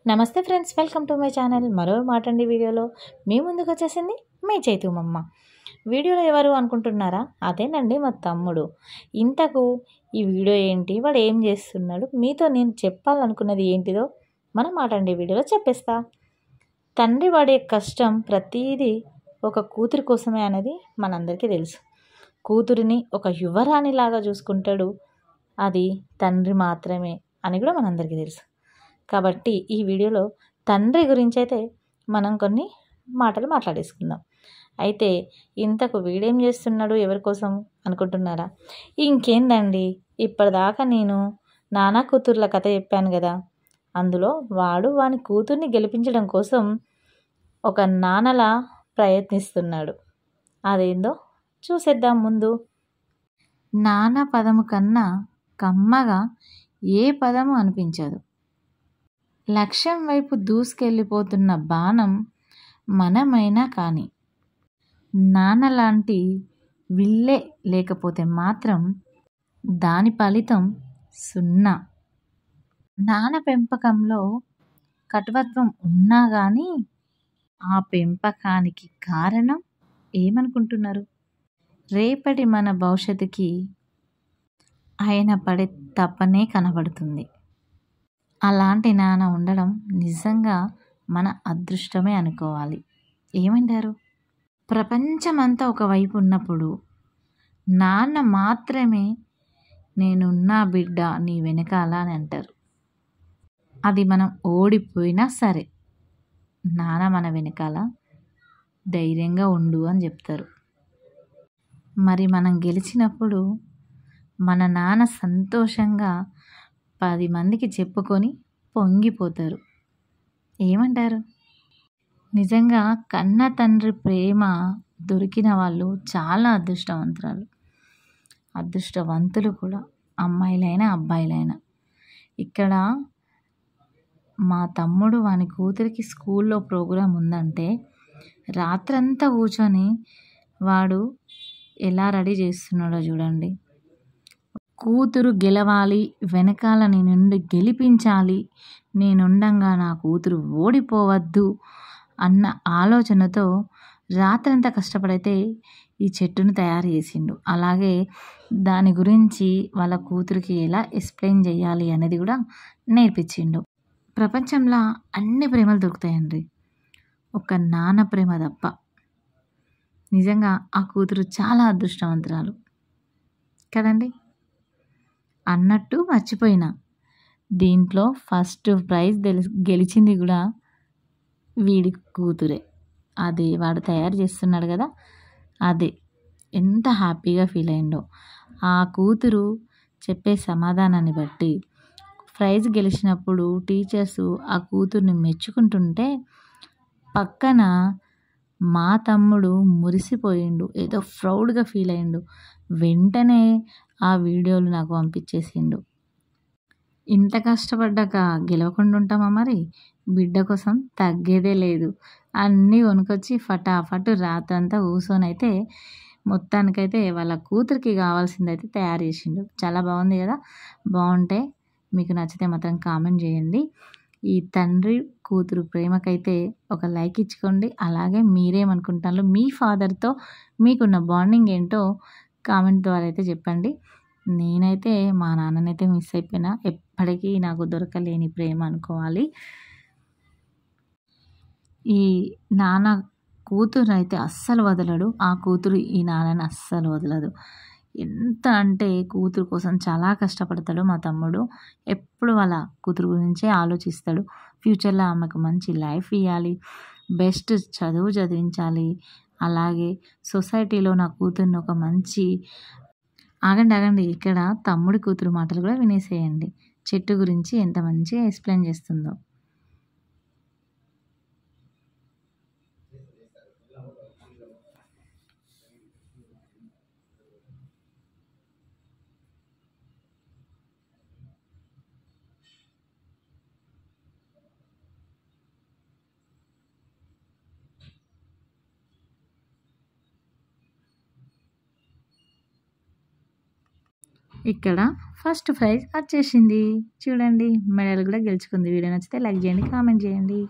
నమస్తే friends, welcome to my channel. మరో మాటండి వీడియోలో మీ ముందుకు వచ్చేసింది మీ చైతుమమ్మ. వీడియోలో ఎవరు అనుకుంటున్నారా? అదేనండి మా తమ్ముడు. ఇంతకు ఈ వీడియో ఏంటి, వాడు ఏం చేస్తున్నాడు, మీతో నేను చెప్పాలనుకున్నది ఏంటిదో మన మాటండి వీడియోలో చెప్పేస్తా. తండ్రి పడే కష్టం ప్రతీదీ ఒక కూతురి కోసమే అనేది మనందరికీ తెలుసు. కూతురిని ఒక యువరాణిలాగా చూసుకుంటాడు, అది తండ్రి మాత్రమే అని కూడా మనందరికీ తెలుసు. కాబట్టి ఈ వీడియోలో తండ్రి గురించి అయితే మనం కొన్ని మాటలు మాట్లాడేసుకుందాం. అయితే ఇంతకు వీడేం చేస్తున్నాడు ఎవరి కోసం అనుకుంటున్నారా? ఇంకేందండి, ఇప్పటిదాకా నేను నానా కూతుర్ల కథ చెప్పాను కదా, అందులో వాడు వాని కూతుర్ని గెలిపించడం కోసం ఒక నాన్నలా ప్రయత్నిస్తున్నాడు. అదేందో చూసేద్దాం ముందు. నాన్న పదము కన్నా కమ్మగా ఏ పదము అనిపించదు. లక్ష్యం వైపు దూసుకెళ్ళిపోతున్న బాణం మనమైనా కానీ నాన్నలాంటి విల్లే లేకపోతే మాత్రం దాని ఫలితం సున్నా. నాన్న పెంపకంలో కటువత్వం ఉన్నా కానీ ఆ పెంపకానికి కారణం ఏమనుకుంటున్నారు? రేపటి మన భవిష్యత్తుకి ఆయన పడే తపనే కనబడుతుంది. అలాంటి నాన్న ఉండడం నిజంగా మన అదృష్టమే అనుకోవాలి. ఏమంటారు? ప్రపంచమంతా ఒకవైపు ఉన్నప్పుడు నాన్న మాత్రమే నేనున్నా బిడ్డ నీ వెనకాల అని అంటారు. అది మనం ఓడిపోయినా సరే నాన్న మన వెనకాల ధైర్యంగా ఉండు అని చెప్తారు. మరి మనం గెలిచినప్పుడు మన నాన్న సంతోషంగా 10 మందికి చెప్పుకొని పొంగిపోతారు. ఏమంటారు? నిజంగా కన్న తండ్రి ప్రేమ దొరికిన వాళ్ళు చాలా అదృష్టవంతులు కూడా, అమ్మాయిలైనా అబ్బాయిలైనా. ఇక్కడ మా తమ్ముడు వాని కూతురికి స్కూల్లో ప్రోగ్రాం ఉందంటే రాత్రంతా కూర్చొని వాడు ఎలా రెడీ చేస్తున్నాడో చూడండి. కూతురు గెలవాలి, వెనకాల నేనుండి గెలిపించాలి, నేనుండంగా నా కూతురు ఓడిపోవద్దు అన్న ఆలోచనతో రాత్రంతా కష్టపడైతే ఈ చెట్టును తయారు చేసిండు. అలాగే దాని గురించి వాళ్ళ కూతురికి ఎలా ఎక్స్ప్లెయిన్ చేయాలి అనేది కూడా నేర్పించిండు. ప్రపంచంలో అన్ని ప్రేమలు దొరుకుతాయండి, ఒక నాన్న ప్రేమ తప్ప. నిజంగా ఆ కూతురు చాలా అదృష్టవంతురాలు కదండి. అన్నట్టు మర్చిపోయినా, దీంట్లో ఫస్ట్ ప్రైజ్ గెలిచింది కూడా వీడి కూతురే. అదే వాడు తయారు చేస్తున్నాడు కదా, అదే ఎంత హ్యాపీగా ఫీల్ అయిందో. ఆ కూతురు చెప్పే సమాధానాన్ని బట్టి ప్రైజ్ గెలిచినప్పుడు టీచర్సు ఆ కూతుర్ని మెచ్చుకుంటుంటే పక్కన మా తమ్ముడు మురిసిపోయిండు, ఏదో ప్రౌడ్గా ఫీల్ అయిండు. వెంటనే ఆ వీడియోలు నాకు పంపించేసిండు. ఇంత కష్టపడ్డాక గెలవకుండా ఉంటామా? మరి బిడ్డ కోసం తగ్గేదే లేదు. అన్నీ కొనుకొచ్చి ఫటాఫట్ రాత్రంతా కూర్చొని అయితే మొత్తానికైతే వాళ్ళ కూతురికి కావాల్సిందైతే తయారు చేసిండు. చాలా బాగుంది కదా. బాగుంటే మీకు నచ్చితే మాత్రం కామెంట్ చేయండి. ఈ తండ్రి కూతురు ప్రేమకైతే ఒక లైక్ ఇచ్చుకోండి. అలాగే మీరేమనుకుంటారో, మీ ఫాదర్తో మీకున్న బాండింగ్ ఏంటో కామెంట్ ద్వారా అయితే చెప్పండి. నేనైతే మా నాన్ననైతే మిస్ అయిపోయినా, ఎప్పటికీ నాకు దొరకలేని ప్రేమ అనుకోవాలి. ఈ నాన్న కూతురు అయితే అస్సలు వదలడు, ఆ కూతురు ఈ నాన్నని అస్సలు వదలదు. ఎంత అంటే కూతురు కోసం చాలా కష్టపడతాడు మా తమ్ముడు. ఎప్పుడు వాళ్ళ కూతురు గురించే ఆలోచిస్తాడు. ఫ్యూచర్లో ఆమెకు మంచి లైఫ్ ఇవ్వాలి, బెస్ట్ చదువు చదివించాలి. అలాగే సొసైటీలో నా కూతుర్ని ఒక మంచి ఆగండి ఇక్కడ తమ్ముడి కూతురు మాటలు కూడా వినేసేయండి. చెట్టు గురించి ఎంత మంచిగా ఎక్స్ప్లెయిన్ చేస్తుందో. ఇక్కడ ఫస్ట్ ప్రైజ్ వచ్చేసింది. చూడండి మెడల్ కూడా గెలుచుకుంది. వీడియో నచ్చితే లైక్ చేయండి, కామెంట్ చేయండి.